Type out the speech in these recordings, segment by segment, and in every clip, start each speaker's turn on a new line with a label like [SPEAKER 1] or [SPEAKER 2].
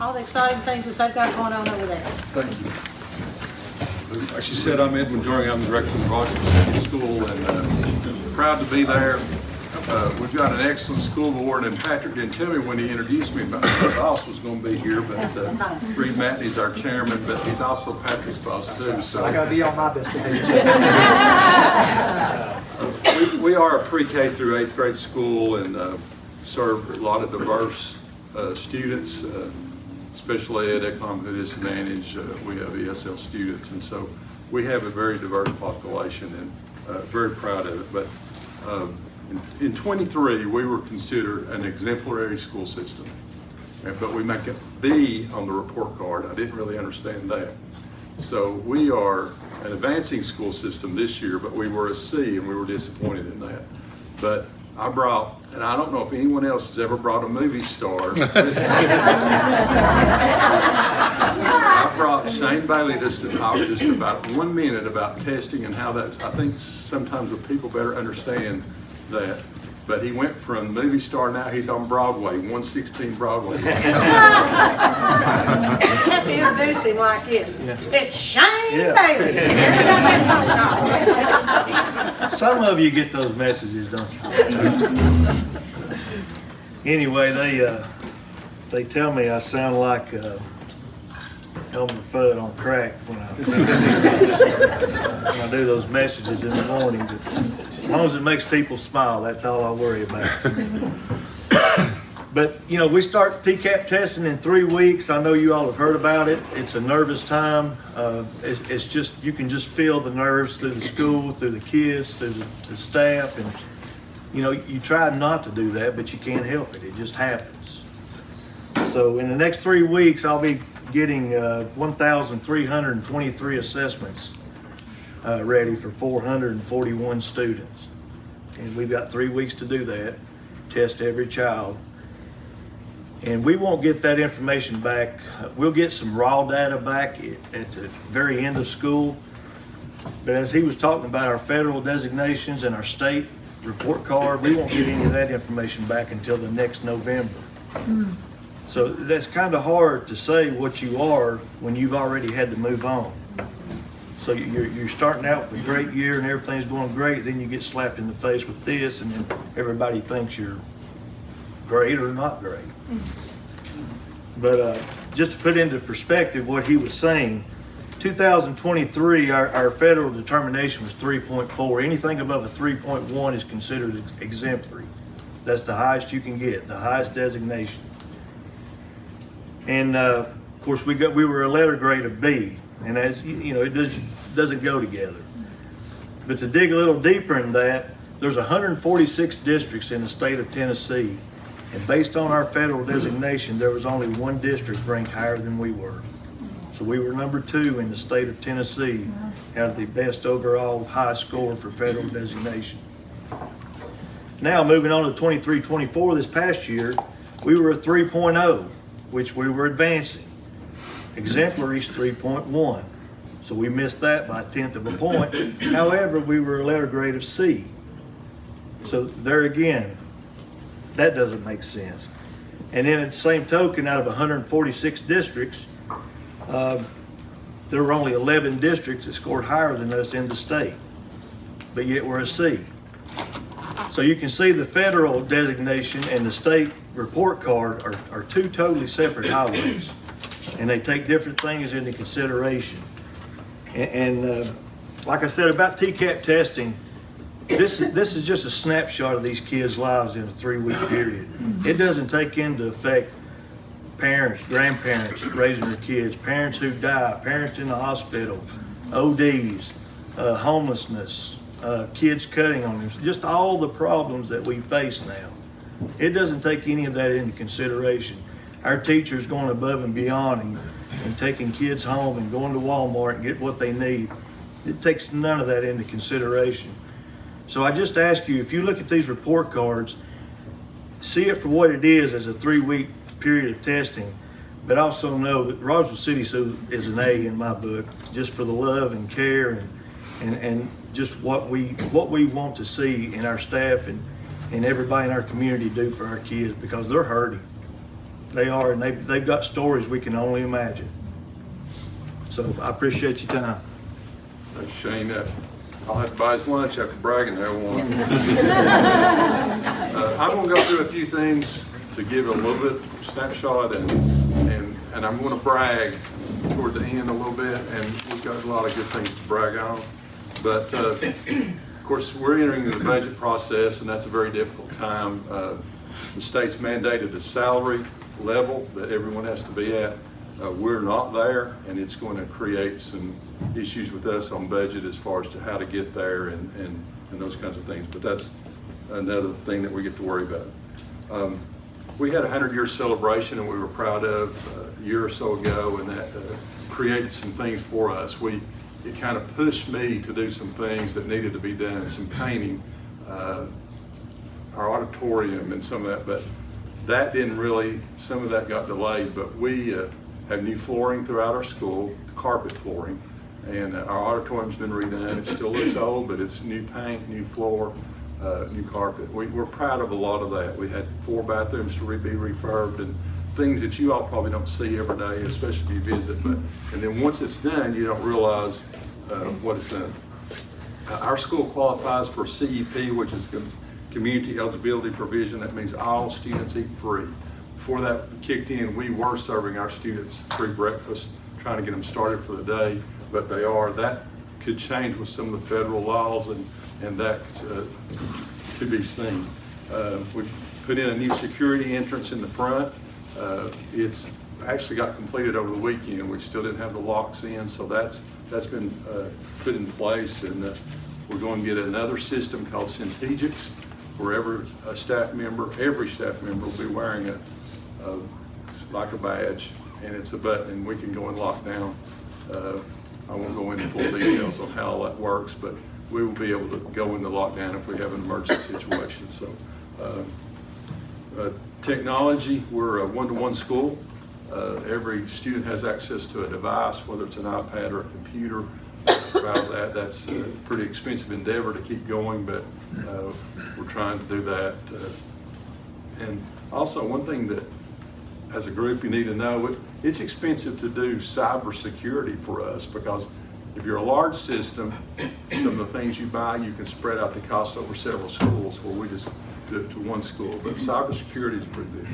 [SPEAKER 1] all the exciting things that they've got going on over there.
[SPEAKER 2] Thank you. Like she said, I'm Edwin Joring. I'm the director of Rogersville City School, and proud to be there. We've got an excellent school board, and Patrick didn't tell me when he introduced me about my boss was going to be here, but Reed Matney's our chairman, but he's also Patrick's boss too. So
[SPEAKER 3] I got to be on my best behavior.
[SPEAKER 2] we are a pre-K through 8th grade school, and serve a lot of diverse students, special ed, economically disadvantaged. We have ESL students, and so we have a very diverse population, and very proud of it. But in 23, we were considered an exemplary school system, but we make a B on the report card. I didn't really understand that. So we are an advancing school system this year, but we were a C, and we were disappointed in that. But I brought, and I don't know if anyone else has ever brought a movie star. I brought Shane Bailey just to talk just about 1 minute about testing and how that's, I think sometimes the people better understand that. But he went from movie star, now he's on Broadway, 116 Broadway.
[SPEAKER 1] You have to introduce him like this. It's Shane Bailey.
[SPEAKER 4] Some of you get those messages, don't you? Anyway, they tell me I sound like Elmer Fudd on crack when I do those messages in the morning. But as long as it makes people smile, that's all I worry about. But you know, we start TCAP testing in 3 weeks. I know you all have heard about it. It's a nervous time. It's just, you can just feel the nerves through the school, through the kids, through the staff, and you know, you try not to do that, but you can't help it. It just happens. So in the next 3 weeks, I'll be getting 1,323 assessments ready for 441 students. And we've got 3 weeks to do that, test every child. And we won't get that information back. We'll get some raw data back at the very end of school. But as he was talking about our federal designations and our state report card, we won't get any of that information back until the next November. So that's kind of hard to say what you are when you've already had to move on. So you're starting out with a great year and everything's going great, then you get slapped in the face with this, and then everybody thinks you're great or not great. But just to put into perspective what he was saying, 2023, our federal determination was 3.4. Anything above a 3.1 is considered exemplary. That's the highest you can get, the highest designation. And of course, we were a letter grade of B, and as you know, it doesn't go together. But to dig a little deeper in that, there's 146 districts in the state of Tennessee, and based on our federal designation, there was only one district ranked higher than we were. So we were number 2 in the state of Tennessee, had the best overall high score for federal designation. Now moving on to 23-24, this past year, we were a 3.0, which we were advancing. Exemplary is 3.1, so we missed that by 1/10 of a point. However, we were a letter grade of C. So there again, that doesn't make sense. And then at the same token, out of 146 districts, there were only 11 districts that scored higher than us in the state, but yet we're a C. So you can see the federal designation and the state report card are two totally separate highways, and they take different things into consideration. And like I said about TCAP testing, this is just a snapshot of these kids' lives in a 3-week period. It doesn't take into effect parents, grandparents raising their kids, parents who die, parents in the hospital, ODs, homelessness, kids cutting on them, just all the problems that we face now. It doesn't take any of that into consideration. Our teachers going above and beyond and taking kids home and going to Walmart and get what they need. It takes none of that into consideration. So I just ask you, if you look at these report cards, see it for what it is as a 3-week period of testing, but also know that Rogersville City School is an A in my book, just for the love and care and just what we want to see in our staff and everybody in our community do for our kids, because they're hurting. They are, and they've got stories we can only imagine. So I appreciate your time.
[SPEAKER 2] Thanks, Shane. I'll have to buy his lunch after bragging there one. I'm going to go through a few things to give a little bit snapshot, and I'm going to brag toward the end a little bit, and we've got a lot of good things to brag on. But of course, we're entering the budget process, and that's a very difficult time. The state's mandated a salary level that everyone has to be at. We're not there, and it's going to create some issues with us on budget as far as to how to get there and those kinds of things. But that's another thing that we get to worry about. We had a 100-year celebration, and we were proud of a year or so ago, and that created some things for us. It kind of pushed me to do some things that needed to be done, some painting, our auditorium and some of that, but that didn't really, some of that got delayed, but we have new flooring throughout our school, carpet flooring, and our auditorium's been redone. It still looks old, but it's new paint, new floor, new carpet. We're proud of a lot of that. We had 4 bathrooms to be refurbed and things that you all probably don't see every day, especially if you visit. And then once it's done, you don't realize what it's done. Our school qualifies for CEP, which is Community Eligibility Provision. That means all students eat free. Before that kicked in, we were serving our students free breakfast, trying to get them started for the day, but they are. That could change with some of the federal laws, and that to be seen. We put in a new security entrance in the front. It's actually got completed over the weekend. We still didn't have the locks in, so that's been put in place, and we're going to get another system called Syntegix, where every staff member will be wearing like a badge, and it's a button, and we can go and lock down. I won't go into full details on how all that works, but we will be able to go into lockdown if we have an emergency situation. So technology, we're a one-to-one school. Every student has access to a device, whether it's an iPad or a computer. Proud of that. That's a pretty expensive endeavor to keep going, but we're trying to do that. And also, one thing that as a group you need to know, it's expensive to do cybersecurity for us, because if you're a large system, some of the things you buy, you can spread out the cost over several schools, where we just do it to one school. But cybersecurity is pretty big.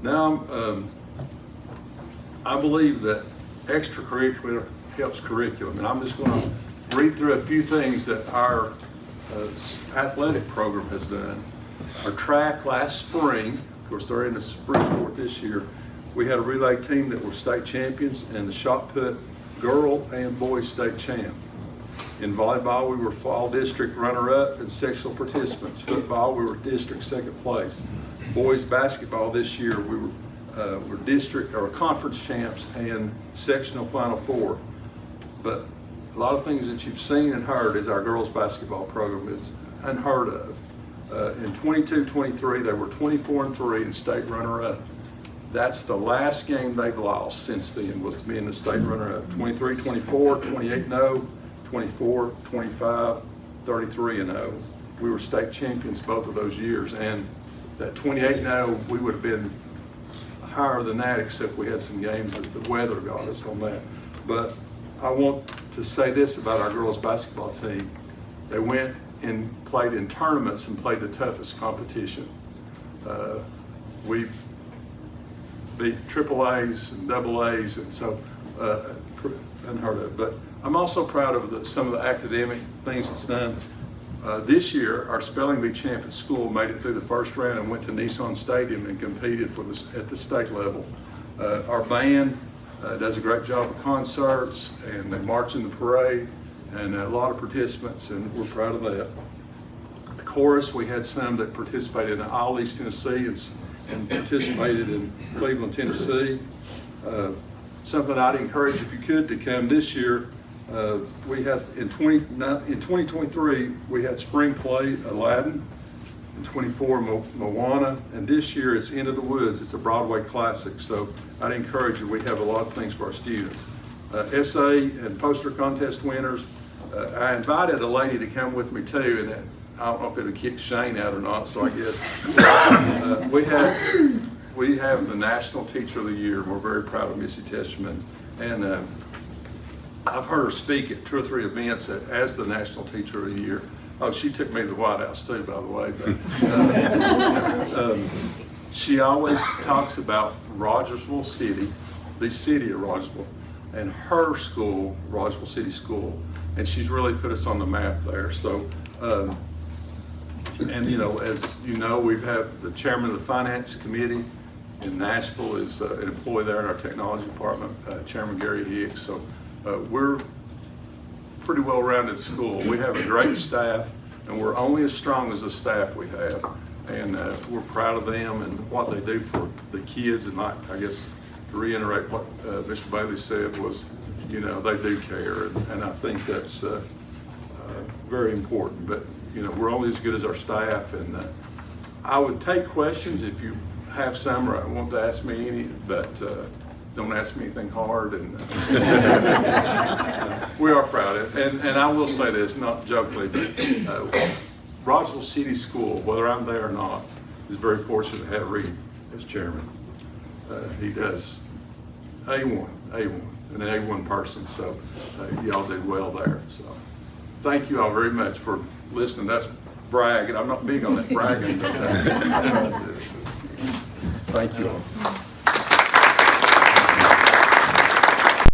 [SPEAKER 2] Now, I believe that extracurricular helps curriculum, and I'm just going to read through a few things that our athletic program has done. Our track last spring, of course they're in the spring sport this year, we had a relay team that were state champions, and the shot put girl and boys state champ. In volleyball, we were fall district runner-up and sectional participants. Football, we were district second place. Boys basketball this year, we were district or conference champs and sectional Final Four. But a lot of things that you've seen and heard is our girls basketball program. It's unheard of. In 22-23, they were 24-3 and state runner-up. That's the last game they've lost since then, was being the state runner-up. 23-24, 28-0, 24-25, 33-0. We were state champions both of those years, and that 28-0, we would have been higher than that, except we had some games that the weather got us on that. But I want to say this about our girls basketball team. They went and played in tournaments and played the toughest competition. We beat triple A's and double A's, and so unheard of. But I'm also proud of some of the academic things that's done. This year, our spelling bee champ at school made it through the first round and went to Nissan Stadium and competed at the state level. Our band does a great job of concerts, and they march in the parade, and a lot of participants, and we're proud of that. The chorus, we had some that participated in All East Tennessee and participated in Cleveland, Tennessee. Something I'd encourage, if you could, to come this year. We had in 2023 we had spring play Aladdin, in 24 Moana, and this year it's Into the Woods. It's a Broadway classic, so I'd encourage you. We have a lot of things for our students. Essay and poster contest winners. I invited a lady to come with me too, and I don't know if it'll kick Shane out or not, so I guess we had we have the National Teacher of the Year, and we're very proud of Missy Teshman. And I've heard her speak at 2 or 3 events as the National Teacher of the Year. Oh, she took me to the White House too, by the way. But, she always talks about Rogersville City, the city of Rogersville, and her school, Rogersville City School. And she's really put us on the map there. So, and you know, as you know, we have the chairman of the finance committee in Nashville is an employee there in our technology department, Chairman Gary Hicks. So we're pretty well-rounded school. We have a great staff, and we're only as strong as the staff we have. And we're proud of them and what they do for the kids. And like, I guess, to reiterate what Mr. Bailey said was, you know, they do care, and I think that's very important. But you know, we're only as good as our staff, and I would take questions if you have some or want to ask me any, but don't ask me anything hard. And we are proud of it. And I will say this, not jokingly, but Rogersville City School, whether I'm there or not, is very fortunate to have Reed as chairman. He does A1, an A1 person, so y'all did well there. So thank you all very much for listening. That's bragging. I'm not big on that bragging. But, thank you all.